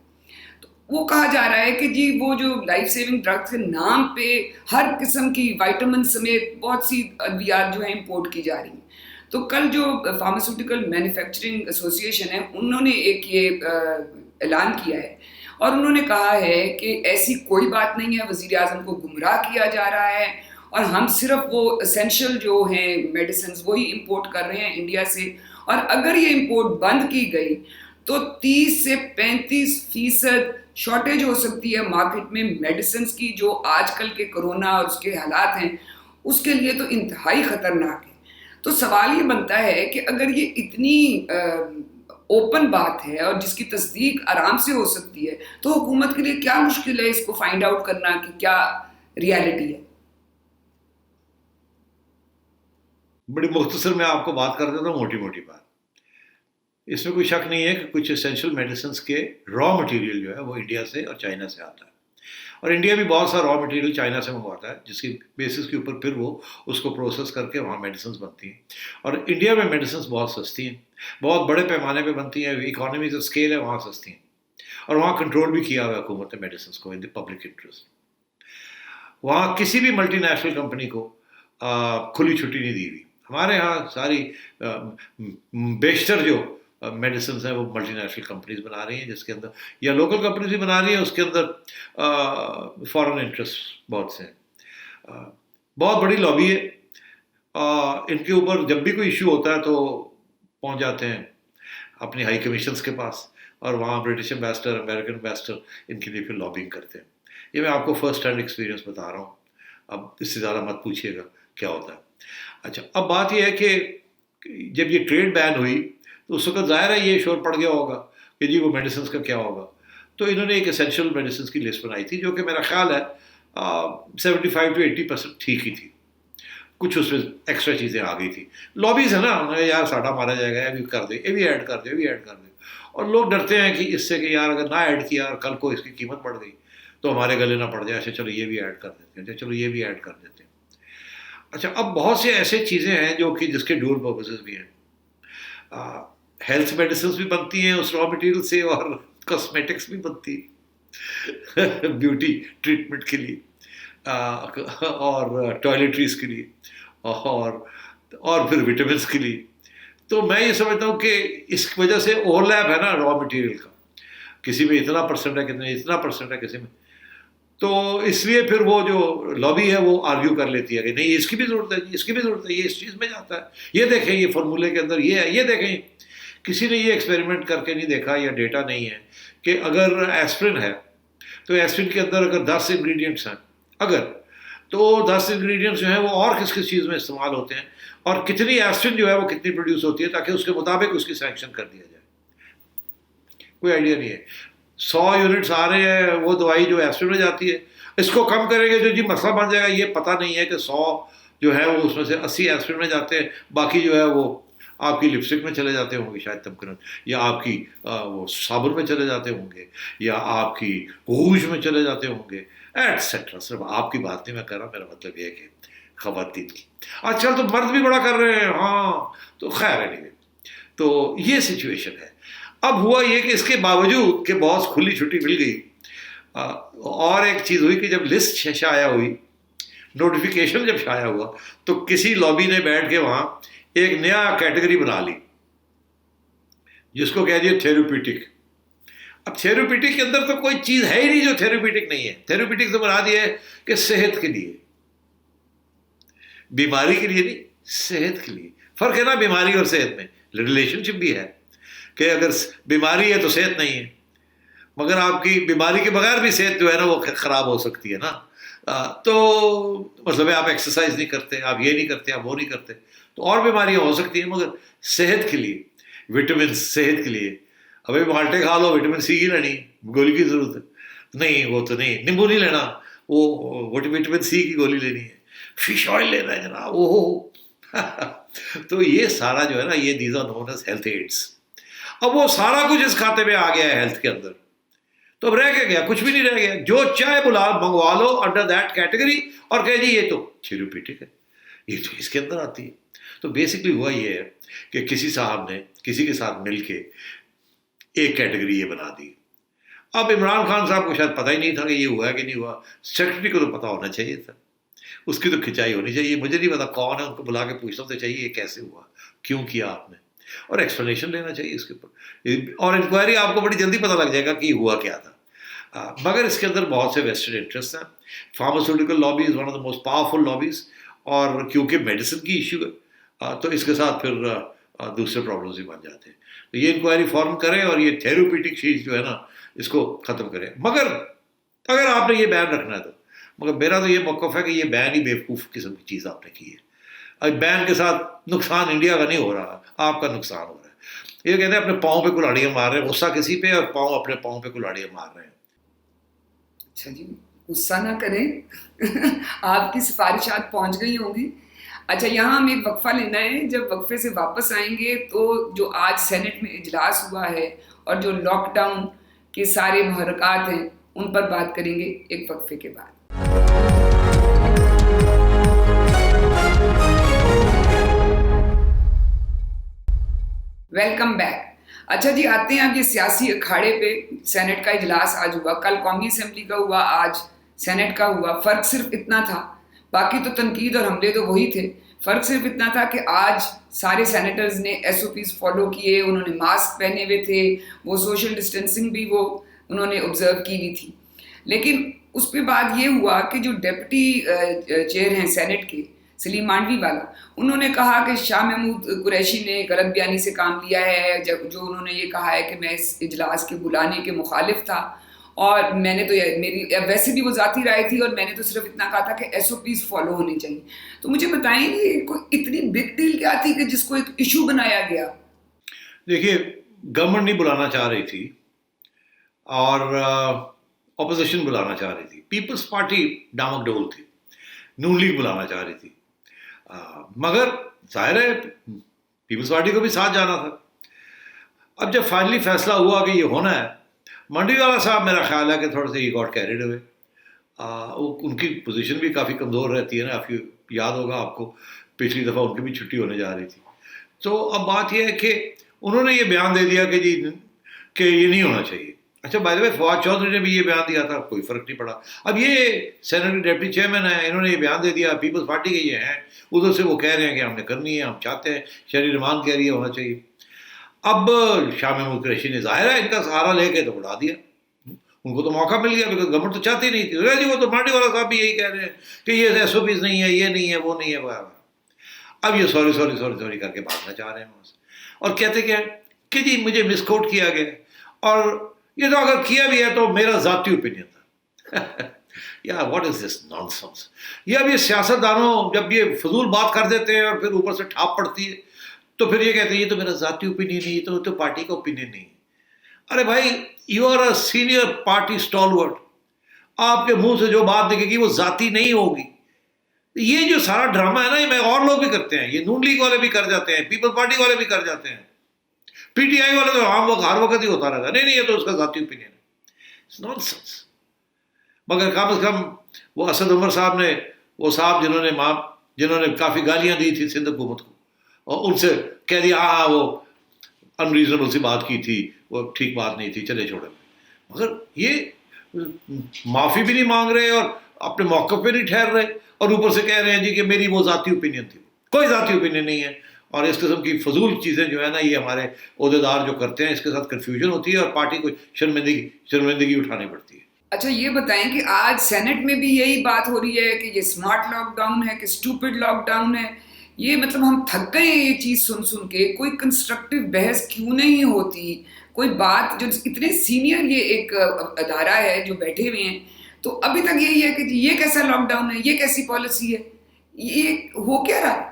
وہ کہا جا رہا ہے کہ جی وہ جو لائف سیونگ ڈرگس کے نام پہ ہر قسم کی وائٹامن سمیت بہت سی ادویات جو ہیں امپورٹ کی جا رہی ہیں. تو کل جو فارماسیوٹیکل مینوفیکچرنگ ایسوسی ایشن ہے, انہوں نے ایک یہ اعلان کیا ہے, اور انہوں نے کہا ہے کہ ایسی کوئی بات نہیں ہے, وزیر اعظم کو گمراہ کیا جا رہا ہے, اور ہم صرف وہ اسینشل جو ہیں میڈیسنز وہی امپورٹ کر رہے ہیں انڈیا سے, اور اگر یہ امپورٹ بند کی گئی تو 30 سے 35% شارٹیج ہو سکتی ہے مارکیٹ میں میڈیسنز کی, جو آج کل کے کرونا اور اس کے حالات ہیں اس کے لیے تو انتہائی خطرناک ہے. تو سوال یہ بنتا ہے کہ اگر یہ اتنی اوپن بات ہے اور جس کی تصدیق آرام سے ہو سکتی ہے, تو حکومت کے لیے کیا مشکل ہے اس کو فائنڈ آؤٹ کرنا کہ کیا ریالٹی ہے. بڑی مختصر میں آپ کو بات کر دیتا ہوں, موٹی موٹی بات. اس میں کوئی شک نہیں ہے کہ کچھ اسینشل میڈیسنس کے را مٹیریل جو ہے وہ انڈیا سے اور چائنا سے آتا ہے, اور انڈیا بھی بہت سا را مٹیریل چائنا سے منگواتا ہے, جس کی بیسس کے اوپر پھر وہ اس کو پروسیس کر کے وہاں میڈیسنس بنتی ہیں. اور انڈیا میں میڈیسنس بہت سستی ہیں, بہت بڑے پیمانے پہ بنتی ہیں, اکانومیز آف اسکیل ہے وہاں سستی ہیں, اور وہاں کنٹرول بھی کیا ہوا ہے حکومت نے میڈیسنس کو ان دی پبلک انٹرسٹ. وہاں کسی بھی ملٹی نیشنل کمپنی کو کھلی چھٹی نہیں دی ہوئی. ہمارے ہاں ساری بیشتر جو میڈیسنس ہیں وہ ملٹی نیشنل کمپنیز بنا رہی ہیں, جس کے اندر یا لوکل کمپنیز بھی بنا رہی ہیں, اس کے اندر فارن انٹرسٹ بہت سے ہیں. بہت بڑی لابی ہے, ان کے اوپر جب بھی کوئی ایشو ہوتا ہے تو پہنچ جاتے ہیں اپنی ہائی کمیشنز کے پاس, اور وہاں برٹش ایمبیسڈر, امریکن ایمبیسڈر ان کے لیے پھر لابنگ کرتے ہیں. یہ میں آپ کو فرسٹ ہینڈ ایکسپیرینس بتا رہا ہوں, اب اس سے زیادہ مت پوچھیے گا کیا ہوتا ہے. اچھا, اب بات یہ ہے کہ جب یہ ٹریڈ بین ہوئی تو اس وقت ظاہر ہے یہ شور پڑ گیا ہوگا کہ جی وہ میڈیسنس کا کیا ہوگا. تو انہوں نے ایک اسینشل میڈیسنس کی لسٹ بنائی تھی, جو کہ میرا خیال ہے 75 to 80% ٹھیک ہی تھی. کچھ اس میں ایکسٹرا چیزیں آ گئی تھی. لابیز ہے نا, انہوں نے یار ساڈا مارا جائے گا, یہ بھی کر دے, یہ بھی ایڈ کر دے, یہ بھی ایڈ کر دے. اور لوگ ڈرتے ہیں کہ اس سے کہ یار اگر نہ ایڈ کیا اور کل کو اس کی قیمت بڑھ گئی تو ہمارے گلے نہ پڑ جائے, اچھا چلو یہ بھی ایڈ کر دیتے ہیں, چلو یہ بھی ایڈ کر دیتے ہیں. اچھا, اب بہت سے ایسے چیزیں ہیں جو کہ جس کے ڈول پرپسز بھی ہیں. ہیلتھ میڈیسنس بھی بنتی ہیں اس را مٹیریل سے, اور کاسمیٹکس بھی بنتی ہے بیوٹی ٹریٹمنٹ کے لیے, اور ٹوائلٹریز کے لیے, اور پھر وٹامنس کے لیے. تو میں یہ سمجھتا ہوں کہ اس وجہ سے اوور لیپ ہے نا را مٹیریل کا, کسی میں اتنا پرسنٹ ہے, کتنے اتنا پرسنٹ ہے کسی میں. تو اس لیے پھر وہ جو لابی ہے وہ آرگیو کر لیتی ہے کہ نہیں اس کی بھی ضرورت ہے, اس کی بھی ضرورت ہے, یہ اس چیز میں جاتا ہے, یہ دیکھیں یہ فارمولے کے اندر یہ ہے, یہ دیکھیں. کسی نے یہ ایکسپیریمنٹ کر کے نہیں دیکھا, یا ڈیٹا نہیں ہے کہ اگر ایسپرین ہے تو ایسپرین کے اندر اگر 10 انگریڈینٹس ہیں, اگر تو 10 انگریڈینٹس جو ہیں وہ اور کس کس چیز میں استعمال ہوتے ہیں, اور کتنی ایسپرین جو ہے وہ کتنی پروڈیوس ہوتی ہے, تاکہ اس کے مطابق اس کی سینکشن کر دیا جائے. کوئی آئیڈیا نہیں ہے. 100 یونٹس آ رہے ہیں, وہ دوائی جو ایسپرین میں جاتی ہے, اس کو کم کریں گے جو جی مسئلہ بن جائے گا. یہ پتہ نہیں ہے کہ 100 جو ہے وہ اس میں سے 80 ایسپرین میں جاتے ہیں, باقی جو ہے وہ آپ کی لپسٹک میں چلے جاتے ہوں گے شاید تمکن، یا آپ کی وہ صابن میں چلے جاتے ہوں گے، یا آپ کی گوشت میں چلے جاتے ہوں گے ایٹسٹرا. صرف آپ کی بات نہیں میں کر رہا، میرا مطلب یہ ہے کہ خواتین کی. آج کل تو مرد بھی بڑا کر رہے ہیں. ہاں تو خیر ہے. تو یہ سچویشن ہے. اب ہوا یہ کہ اس کے باوجود کہ بہت کھلی چھٹی مل گئی، اور ایک چیز ہوئی کہ جب لسٹ شائع ہوئی، نوٹیفیکیشن جب شائع ہوا، تو کسی لابی نے بیٹھ کے وہاں ایک نیا کیٹیگری بنا لی جس کو کہہ دیا تھیراپیوٹک. اب تھیراپیوٹک کے اندر تو کوئی چیز ہے ہی نہیں جو تھیراپیوٹک نہیں ہے. تھیراپیوٹک سے مراد یہ ہے کہ صحت کے لیے، بیماری کے لیے نہیں، صحت کے لیے. فرق ہے نا بیماری اور صحت میں. ریلیشن شپ بھی ہے کہ اگر بیماری ہے تو صحت نہیں ہے، مگر آپ کی بیماری کے بغیر بھی صحت جو ہے نا وہ خراب ہو سکتی ہے نا. تو مطلب ہے آپ ایکسرسائز نہیں کرتے، آپ یہ نہیں کرتے، آپ وہ نہیں کرتے، تو اور بیماریاں ہو سکتی ہیں. مگر صحت کے لیے وٹامن، صحت کے لیے ابھی مالٹے کھا لو، وٹامن سی کی لینی، گولی کی ضرورت ہے نہیں، وہ تو نہیں. نیمبو نہیں لینا، وہ وٹامن سی کی گولی لینی ہے. فش آئل لینا ہے جناب، وہ تو یہ سارا جو ہے نا یہ these are known as health aids. اب وہ سارا کچھ اس کھاتے میں آ گیا ہے ہیلتھ کے اندر. تو اب رہ کے گیا، کچھ بھی نہیں رہ گیا. جو چاہے بلا منگوا لو انڈر دیٹ کیٹیگری اور کہہ جی یہ تو تھیراپیوٹک ہے، یہ تو اس کے اندر آتی ہے. تو بیسکلی ہوا یہ ہے کہ کسی صاحب نے کسی کے ساتھ مل کے ایک کیٹیگری یہ بنا دی. اب عمران خان صاحب کو شاید پتہ ہی نہیں تھا کہ یہ ہوا ہے کہ نہیں ہوا. سیکرٹری کو تو پتہ ہونا چاہیے تھا، اس کی تو کھنچائی ہونی چاہیے. مجھے نہیں پتا کون ہے، ان کو بلا کے پوچھنا تو چاہیے یہ کیسے ہوا، کیوں کیا آپ نے، اور ایکسپلینیشن لینا چاہیے اس کے اوپر. اور انکوائری آپ کو بڑی جلدی پتہ لگ جائے گا کہ یہ ہوا کیا تھا. مگر اس کے اندر بہت سے ویسٹڈ انٹرسٹ ہیں. Pharmaceutical lobby is one of the most powerful lobbies, اور کیونکہ میڈیسن کی ایشو ہے تو اس کے ساتھ پھر دوسرے پرابلمس بھی بن جاتے ہیں. تو یہ انکوائری فارم کریں اور یہ تھیراپیوٹک چیز جو ہے نا اس کو ختم کریں. مگر اگر آپ نے یہ بیان رکھنا ہے تو، مگر میرا تو یہ موقف ہے کہ یہ بین ہی بیوقوف قسم کی چیز آپ نے کی ہے. اب بین کے ساتھ نقصان انڈیا کا نہیں ہو رہا، آپ کا نقصان ہو رہا ہے. یہ کہتے ہیں اپنے پاؤں پہ کلاڑیاں مار رہے ہیں، غصہ کسی پہ، اور اپنے پاؤں پہ کلاڑیاں مار رہے ہیں. اچھا جی، غصہ نہ کریں آپ کی سفارشات پہنچ گئی ہوں گی. اچھا یہاں ہم ایک وقفہ لینا ہے. جب وقفے سے واپس آئیں گے تو جو آج سینٹ میں اجلاس ہوا ہے اور جو لاک ڈاؤن کے سارے محرکات ہیں ان پر بات کریں گے ایک وقفے کے بعد. Welcome back. اچھا جی، آتے ہیں اب یہ سیاسی اکھاڑے پہ. سینٹ کا اجلاس آج ہوا، کل قومی اسمبلی کا ہوا، آج سینٹ کا ہوا. فرق صرف اتنا تھا، باقی تو تنقید اور حملے تو وہی تھے. فرق صرف اتنا تھا کہ آج سارے سینیٹرز نے ایس او پیز فالو کیے، انہوں نے ماسک پہنے ہوئے تھے، وہ سوشل ڈسٹینسنگ بھی وہ انہوں نے آبزرو کی ہوئی تھی. لیکن اس پہ بات یہ ہوا کہ جو ڈپٹی چیئر ہیں سینٹ کے، سلیم مانڈوی والا، انہوں نے کہا کہ شاہ محمود قریشی نے غلط بیانی سے کام لیا ہے. جو انہوں نے یہ کہا ہے کہ میں اس اجلاس کے بلانے کے مخالف تھا، اور میں نے تو میری ویسے بھی وہ ذاتی رائے تھی، اور میں نے تو صرف اتنا کہا تھا کہ ایس او پیز فالو ہونے چاہیے. تو مجھے بتائیں یہ کوئی اتنی بگ ڈیل کیا تھی کہ جس کو ایک ایشو بنایا گیا؟ دیکھیے گورنمنٹ نہیں بلانا چاہ رہی تھی اور اپوزیشن بلانا چاہ رہی تھی. پیپلز پارٹی ڈامک ڈول تھی، نون لیگ بلانا چاہ رہی تھی. مگر ظاہر ہے پیپلز پارٹی کو بھی ساتھ جانا تھا. اب جب فائنلی فیصلہ ہوا کہ یہ ہونا ہے، منڈی والا صاحب میرا خیال ہے کہ تھوڑے سے ہی گاٹ کیریڈ ہوئے. ان کی پوزیشن بھی کافی کمزور رہتی ہے نا. آپ یاد ہوگا آپ کو پچھلی دفعہ ان کی بھی چھٹی ہونے جا رہی تھی. تو اب بات یہ ہے کہ انہوں نے یہ بیان دے دیا کہ جی کہ یہ نہیں ہونا چاہیے. اچھا بائی دا وے فواد چودھری نے بھی یہ بیان دیا تھا، کوئی فرق نہیں پڑا. اب یہ سینٹ کے ڈپٹی چیئرمین ہیں، انہوں نے یہ بیان دے دیا، پیپلز پارٹی کے یہ ہیں، ادھر سے وہ کہہ رہے ہیں کہ ہم نے کرنی ہے، ہم چاہتے ہیں، شہری رمان کہہ رہی ہے ہونا چاہیے. اب شاہ محمود قریشی نے ظاہر ہے ان کا سہارا لے کے تو اڑا دیا. ان کو تو موقع مل گیا، بیکاز گورنمنٹ تو چاہتی نہیں تھی. جی وہ تو مانڈی والا صاحب بھی یہی کہہ رہے ہیں کہ یہ ایس او پیز نہیں ہے، یہ نہیں ہے، وہ نہیں ہے. اب یہ سوری کر کے بھاگنا چاہ رہے ہیں وہاں سے، اور کہتے کیا کہ جی مجھے مس کوٹ کیا گیا، اور یہ تو اگر کیا بھی ہے تو میرا ذاتی اوپینین تھا. یا what is this naan sense. یہ اب یہ سیاست دانوں جب یہ فضول بات کر دیتے ہیں اور پھر اوپر سے ٹھاپ پڑتی ہے تو پھر یہ کہتے ہیں یہ تو میرا ذاتی اوپینین نہیں، یہ تو پارٹی کا اوپینین نہیں. ارے بھائی you are a senior party stalwart, آپ کے منہ سے جو بات نکلے گی وہ ذاتی نہیں ہوگی. یہ جو سارا ڈرامہ ہے نا، یہ میں اور لوگ بھی کرتے ہیں، یہ نون لیگ والے بھی کر جاتے ہیں، پیپل پارٹی والے بھی کر جاتے ہیں، پی ٹی آئی والے تو عام وقت ہر وقت ہی ہوتا رہتا ہے، نہیں یہ تو اس کا ذاتی اوپینین ہے، نان سینس۔ مگر کم از کم وہ اسد عمر صاحب نے، وہ صاحب جنہوں نے کافی گالیاں دی تھی سندھ حکومت کو، اور ان سے کہہ دیا ہاں وہ انریزنیبل سی بات کی تھی، وہ ٹھیک بات نہیں تھی، چلے چھوڑے، مگر یہ معافی بھی نہیں مانگ رہے اور اپنے موقف پہ نہیں ٹھہر رہے، اور اوپر سے کہہ رہے ہیں جی کہ میری وہ ذاتی اوپینین تھی، کوئی ذاتی اوپینین نہیں ہے۔ اور اس قسم کی فضول چیزیں جو ہے نا، یہ ہمارے عہدیدار جو کرتے ہیں، اس کے ساتھ کنفیوژن ہوتی ہے اور پارٹی کو شرمندگی اٹھانی پڑتی ہے۔ اچھا یہ بتائیں کہ آج سینٹ میں بھی یہی بات ہو رہی ہے کہ یہ اسمارٹ لاک ڈاؤن ہے کہ اسٹوپڈ لاک ڈاؤن ہے، یہ مطلب ہم تھک گئے ہیں یہ چیز سن کے، کوئی کنسٹرکٹیو بحث کیوں نہیں ہوتی، کوئی بات جو اتنے سینئر یہ ایک ادارہ ہے جو بیٹھے ہوئے ہیں، تو ابھی تک یہی ہے کہ یہ کیسا لاک ڈاؤن ہے، یہ کیسی پالیسی ہے، یہ ہو کیا رہا ہے؟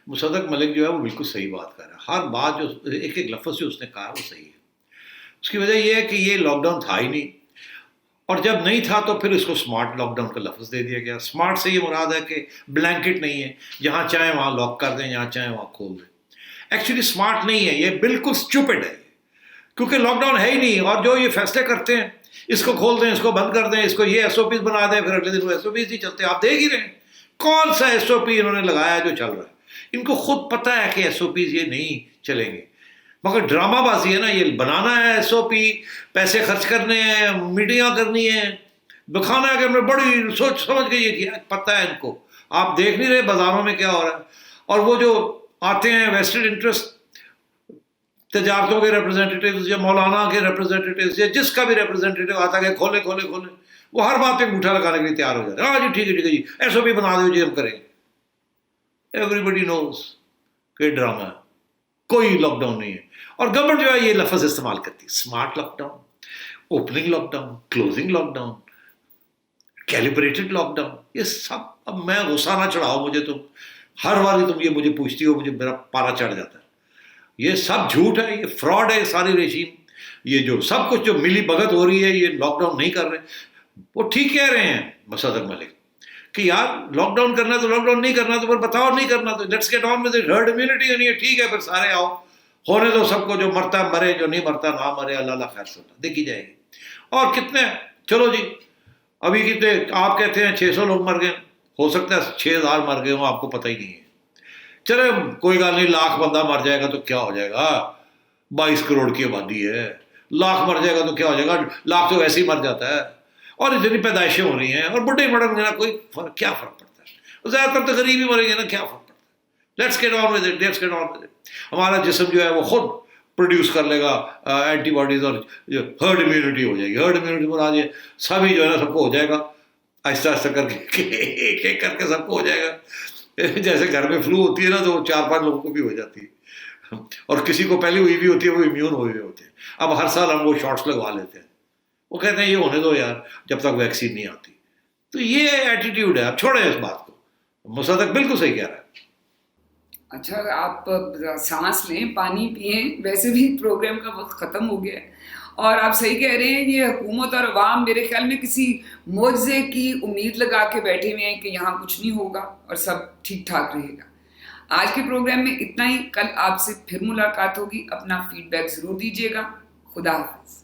مصدق ملک جو ہے وہ بالکل صحیح بات کر رہا ہے، ہر بات جو ایک لفظ جو اس نے کہا وہ صحیح ہے۔ اس کی وجہ یہ ہے کہ یہ لاک ڈاؤن تھا ہی نہیں، اور جب نہیں تھا تو پھر اس کو اسمارٹ لاک ڈاؤن کا لفظ دے دیا گیا۔ اسمارٹ سے یہ مراد ہے کہ بلینکٹ نہیں ہے، جہاں چاہیں وہاں لاک کر دیں، جہاں چاہیں وہاں کھول دیں۔ ایکچولی اسمارٹ نہیں ہے، یہ بالکل اسٹوپڈ ہے، کیونکہ لاک ڈاؤن ہے ہی نہیں، اور جو یہ فیصلے کرتے ہیں اس کو کھول دیں، اس کو بند کر دیں، اس کو یہ ایس او پیز بنا دیں، پھر اگلے دن وہ ایس او پیز نہیں چلتے، آپ دیکھ ہی رہے ہیں کون سا ایس او پی انہوں نے لگایا جو چل رہا ہے۔ ان کو خود پتہ ہے کہ ایس او پیز یہ نہیں چلیں گے، مگر ڈرامہ بازی ہے نا، یہ بنانا ہے ایس او پی، پیسے خرچ کرنے ہیں، میٹنگاں کرنی ہیں، دکھانا ہے کہ ہم نے بڑی سوچ سمجھ کے یہ کیا، پتہ ہے ان کو۔ آپ دیکھ نہیں رہے بازاروں میں کیا ہو رہا ہے، اور وہ جو آتے ہیں ویسٹڈ انٹرسٹ تجارتوں کے ریپرزینٹیٹیوز یا مولانا کے ریپرزینٹیٹیوز یا جس کا بھی ریپرزینٹیٹیو آتا ہے کہ کھولے کھولے کھولے، وہ ہر بات پہ انگوٹھا لگانے کے لیے تیار ہو جاتے ہیں، ہاں جی ٹھیک ہے جی ایس او پی بنا دو جی ہم کریں گے۔ ایوری بڈی نوز کہ ڈرامہ ہے، کوئی لاک ڈاؤن نہیں ہے۔ اور گورنمنٹ جو ہے یہ لفظ استعمال کرتی ہے، smart lockdown, opening lockdown, closing lockdown, calibrated lockdown, یہ سب۔ اب میں غصہ نہ چڑھاؤ مجھے، تم ہر بار تم یہ مجھے پوچھتی ہو، مجھے میرا پارا چڑھ جاتا ہے۔ یہ سب جھوٹ ہے، یہ فراڈ ہے ساری ریجیم، یہ جو سب کچھ جو ملی بھگت ہو رہی ہے، یہ لاک ڈاؤن نہیں کر رہے۔ وہ ٹھیک کہہ رہے ہیں مصدق ملک کہ یار لاک ڈاؤن کرنا ہے تو لاک ڈاؤن نہیں کرنا تو پھر بتاؤ نہیں کرنا، تو let's get on with it, herd immunity ہونی ہے، ٹھیک ہے پھر سارے آؤ، ہونے دو سب کو، جو مرتا مرے، جو نہیں مرتا نہ مرے، اللہ اللہ خیر سننا دیکھی جائے گی۔ اور کتنے، چلو جی ابھی کتنے آپ کہتے ہیں 600 لوگ مر گئے، ہو سکتا ہے 6000 مر گئے ہوں، آپ کو پتہ ہی نہیں ہے، چلے کوئی گل نہیں، لاکھ بندہ مر جائے گا تو کیا ہو جائے گا، 22 کروڑ کی آبادی ہے، لاکھ مر جائے گا تو کیا ہو جائے گا، لاکھ تو ویسے ہی مر جاتا ہے، اور اتنی پیدائشیں ہو رہی ہیں، اور بڈھے مریں گے نا، کوئی فرق کیا فرق پڑتا ہے، زیادہ تر تو غریب ہی مریں گے نا، کیا فرق پڑتا ہے۔ Let's get on with it, let's get on with it. ہمارا جسم جو ہے وہ خود پروڈیوس کر لے گا اینٹی باڈیز، اور ہرڈ امیونٹی ہو جائے گی۔ ہرڈ امیونٹی مراد یہ سبھی جو ہے نا سب کو ہو جائے گا، آہستہ آہستہ کر کے ایک ایک کر کے سب کو ہو جائے گا، جیسے گھر میں فلو ہوتی ہے نا تو 4-5 لوگوں کو بھی ہو جاتی ہے، اور کسی کو پہلے ہوئی بھی ہوتی ہے، وہ امیون ہوئے ہوتے ہیں۔ اب ہر سال ہم وہ شارٹس لگوا لیتے ہیں، وہ کہتے ہیں یہ ہونے دو یار جب تک ویکسین نہیں آتی۔ تو یہ ایٹیٹیوڈ ہے، اب چھوڑیں اس بات کو، مصدق بالکل صحیح کہہ رہا ہے۔ اچھا آپ سانس لیں، پانی پئیں، ویسے بھی پروگرام کا وقت ختم ہو گیا ہے، اور آپ صحیح کہہ رہے ہیں، یہ حکومت اور عوام میرے خیال میں کسی معجزے کی امید لگا کے بیٹھے ہوئے ہیں کہ یہاں کچھ نہیں ہوگا اور سب ٹھیک ٹھاک رہے گا۔ آج کے پروگرام میں اتنا ہی، کل آپ سے پھر ملاقات ہوگی، اپنا فیڈ بیک ضرور دیجیے گا۔ خدا حافظ۔